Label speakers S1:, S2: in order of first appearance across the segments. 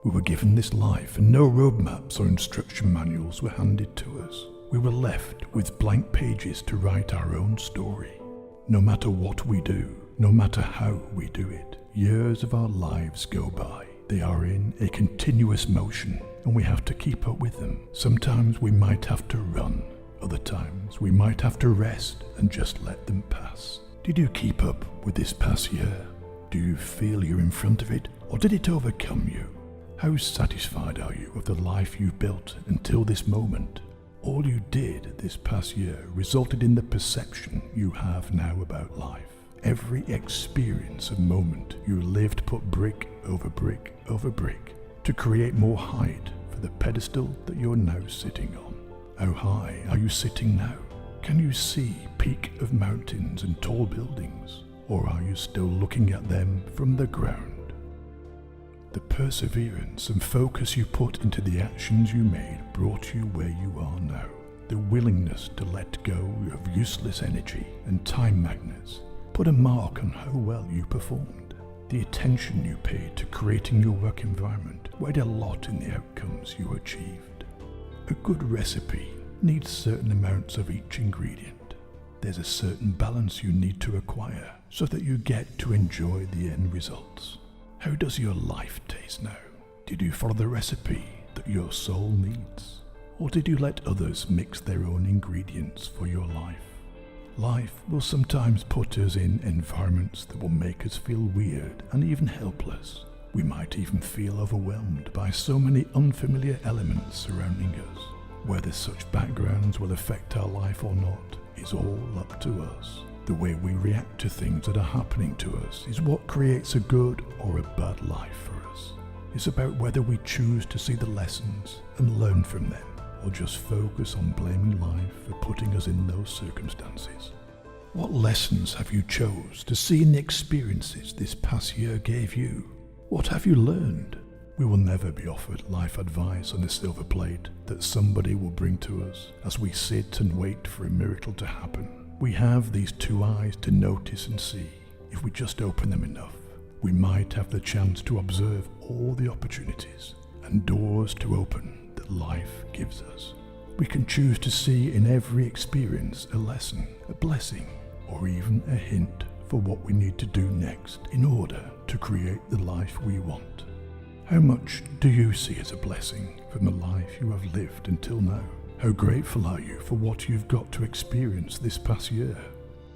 S1: We were given this life and no roadmaps or instruction manuals were handed to us. We were left with blank pages to write our own story. No matter what we do, no matter how we do it, years of our lives go by. They are in a continuous motion and we have to keep up with them. Sometimes we might have to run. Other times we might have to rest and just let them pass. Did you keep up with this past year? Do you feel you're in front of it, or did it overcome you? How satisfied are you with the life you've built until this moment? All you did this past year resulted in the perception you have now about life. Every experience and moment you lived put brick over brick over brick to create more height for the pedestal that you're now sitting on. How high are you sitting now? Can you see peak of mountains and tall buildings, or are you still looking at them from the ground? The perseverance and focus you put into the actions you made brought you where you are now. The willingness to let go of useless energy and time magnets put a mark on how well you performed. The attention you paid to creating your work environment weighed a lot in the outcomes you achieved. A good recipe needs certain amounts of each ingredient. There's a certain balance you need to acquire so that you get to enjoy the end results. How does your life taste now? Did you follow the recipe that your soul needs? Or did you let others mix their own ingredients for your life? Life will sometimes put us in environments that will make us feel weird and even helpless. We might even feel overwhelmed by so many unfamiliar elements surrounding us. Whether such backgrounds will affect our life or not is all up to us. The way we react to things that are happening to us is what creates a good or a bad life for us. It's about whether we choose to see the lessons and learn from them, or just focus on blaming life for putting us in those circumstances. What lessons have you chose to see in the experiences this past year gave you? What have you learned? We will never be offered life advice on a silver plate that somebody will bring to us as we sit and wait for a miracle to happen. We have these two eyes to notice and see. If we just open them enough, we might have the chance to observe all the opportunities and doors to open that life gives us. We can choose to see in every experience a lesson, a blessing, or even a hint for what we need to do next in order to create the life we want. How much do you see as a blessing from the life you have lived until now? How grateful are you for what you've got to experience this past year?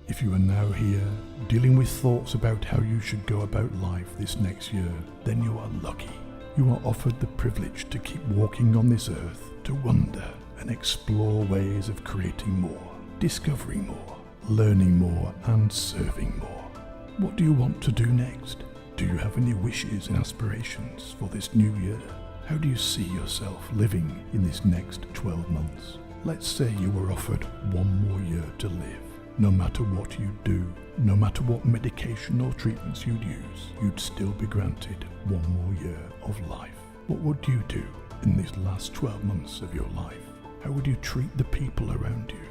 S1: If you are now here, dealing with thoughts about how you should go about life this next year, then you are lucky. You are offered the privilege to keep walking on this earth, to wonder and explore ways of creating more, discovering more, learning more and serving more. What do you want to do next? Do you have any wishes and aspirations for this new year? How do you see yourself living in this next 12 months? Let's say you were offered one more year to live. No matter what you do, no matter what medication or treatments you'd use, you'd still be granted one more year of life. What would you do in these last 12 months of your life? How would you treat the people around you?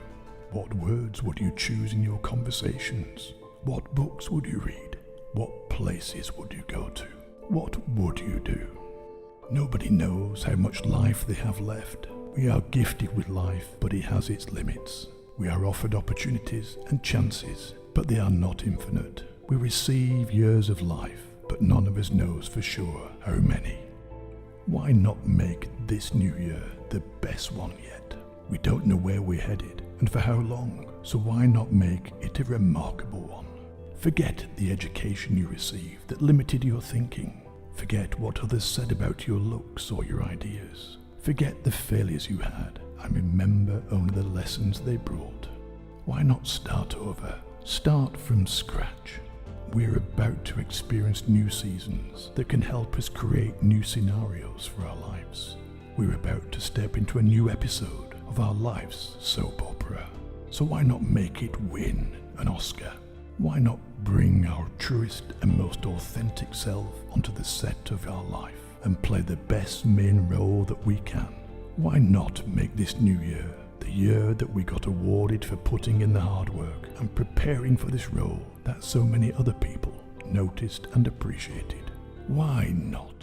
S1: What words would you choose in your conversations? What books would you read? What places would you go to? What would you do? Nobody knows how much life they have left. We are gifted with life, but it has its limits. We are offered opportunities and chances, but they are not infinite. We receive years of life, but none of us knows for sure how many. Why not make this new year the best one yet? We don't know where we're headed and for how long, so why not make it a remarkable one? Forget the education you received that limited your thinking. Forget what others said about your looks or your ideas. Forget the failures you had and remember only the lessons they brought. Why not start over? Start from scratch. We're about to experience new seasons that can help us create new scenarios for our lives. We're about to step into a new episode of our life's soap opera. So why not make it win an Oscar? Why not bring our truest and most authentic self onto the set of our life and play the best main role that we can? Why not make this new year the year that we got awarded for putting in the hard work and preparing for this role that so many other people noticed and appreciated? Why not?